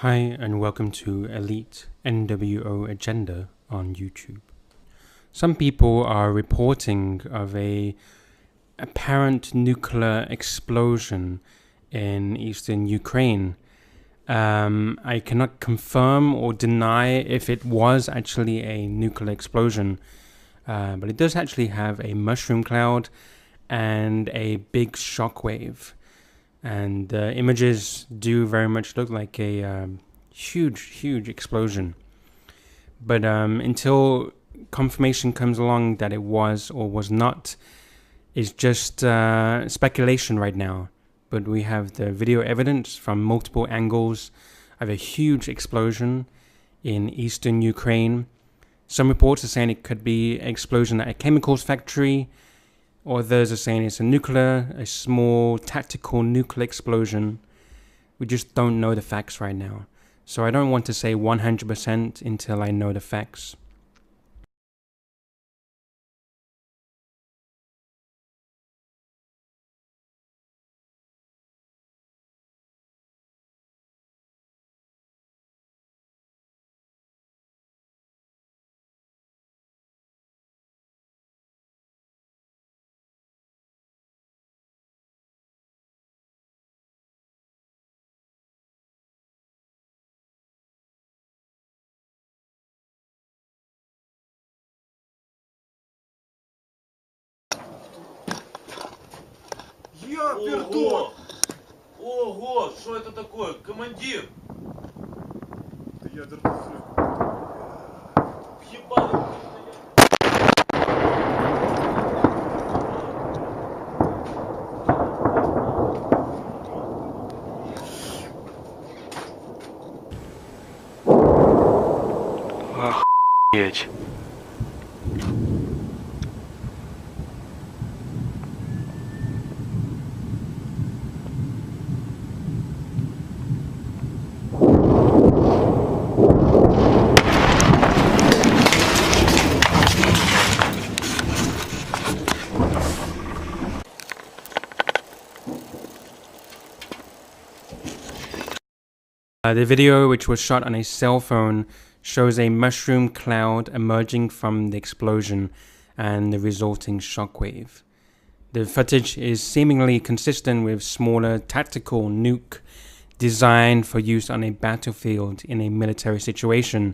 Hi and welcome to Elite NWO Agenda on YouTube. Some people are reporting of a apparent nuclear explosion in eastern Ukraine. I cannot confirm or deny if it was actually a nuclear explosion, but it does actually have a mushroom cloud and a big shockwave. And the images do very much look like a huge explosion. But until confirmation comes along that it was or was not, it's just speculation right now. But we have the video evidence from multiple angles of a huge explosion in eastern Ukraine. Some reports are saying it could be an explosion at a chemicals factory. Others are saying it's a small tactical nuclear explosion. We just don't know the facts right now. So I don't want to say 100% until I know the facts. Ого! Ого! Что это такое? Командир! Это ядерный взрыв. Ебаный! Охуеть. The video, which was shot on a cell phone, shows a mushroom cloud emerging from the explosion and the resulting shockwave. The footage is seemingly consistent with smaller tactical nuke designed for use on a battlefield in a military situation,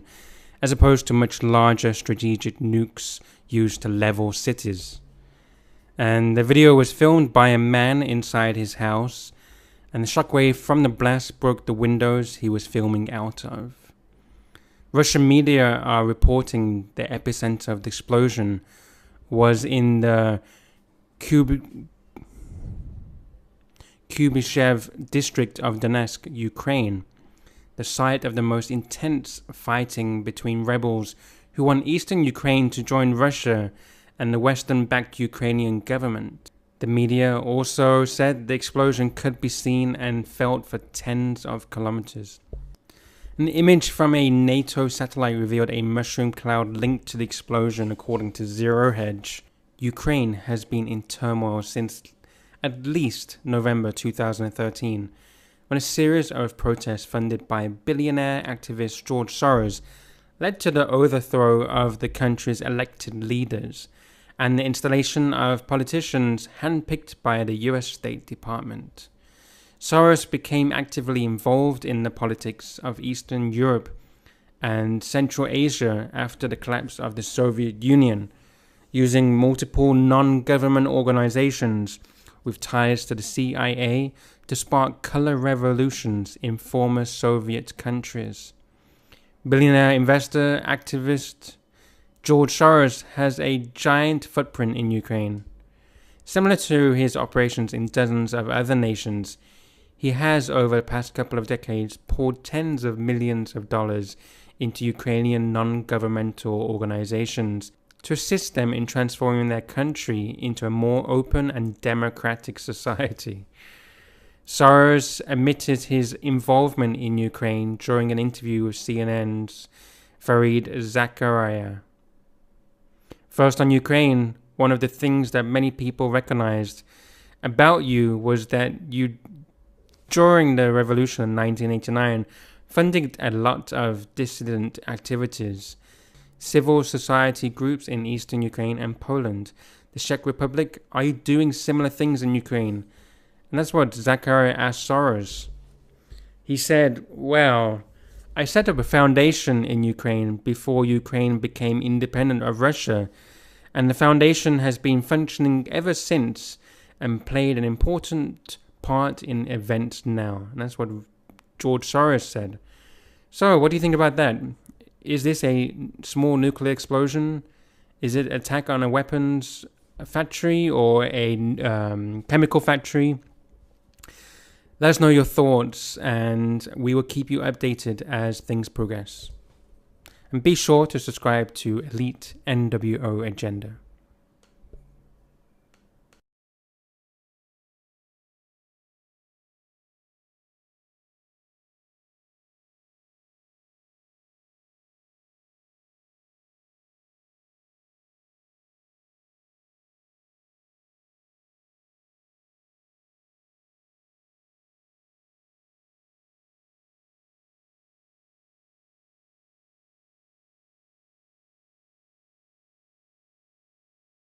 as opposed to much larger strategic nukes used to level cities. And the video was filmed by a man inside his house, and the shockwave from the blast broke the windows he was filming out of. Russian media are reporting the epicenter of the explosion was in the Kubyshev district of Donetsk, Ukraine, the site of the most intense fighting between rebels who want eastern Ukraine to join Russia and the Western-backed Ukrainian government. The media also said the explosion could be seen and felt for tens of kilometers. An image from a NATO satellite revealed a mushroom cloud linked to the explosion, according to Zero Hedge. Ukraine has been in turmoil since at least November 2013, when a series of protests funded by billionaire activist George Soros led to the overthrow of the country's elected leaders and the installation of politicians handpicked by the US State Department. Soros became actively involved in the politics of Eastern Europe and Central Asia after the collapse of the Soviet Union, using multiple non-government organizations with ties to the CIA to spark color revolutions in former Soviet countries. Billionaire investor activist George Soros has a giant footprint in Ukraine. Similar to his operations in dozens of other nations, he has over the past couple of decades poured tens of millions of dollars into Ukrainian non-governmental organizations to assist them in transforming their country into a more open and democratic society. Soros admitted his involvement in Ukraine during an interview with CNN's Fareed Zakaria. First, on Ukraine, one of the things that many people recognized about you was that you, during the revolution in 1989, funding a lot of dissident activities, civil society groups in eastern Ukraine and Poland. The Czech Republic, are you doing similar things in Ukraine? And that's what Zachary asked Soros. He said, well, I set up a foundation in Ukraine before Ukraine became independent of Russia, and the foundation has been functioning ever since and played an important part in events now. And that's what George Soros said. So, what do you think about that? Is this a small nuclear explosion? Is it attack on a weapons factory or a chemical factory? Let us know your thoughts, and we will keep you updated as things progress. And be sure to subscribe to Elite NWO Agenda.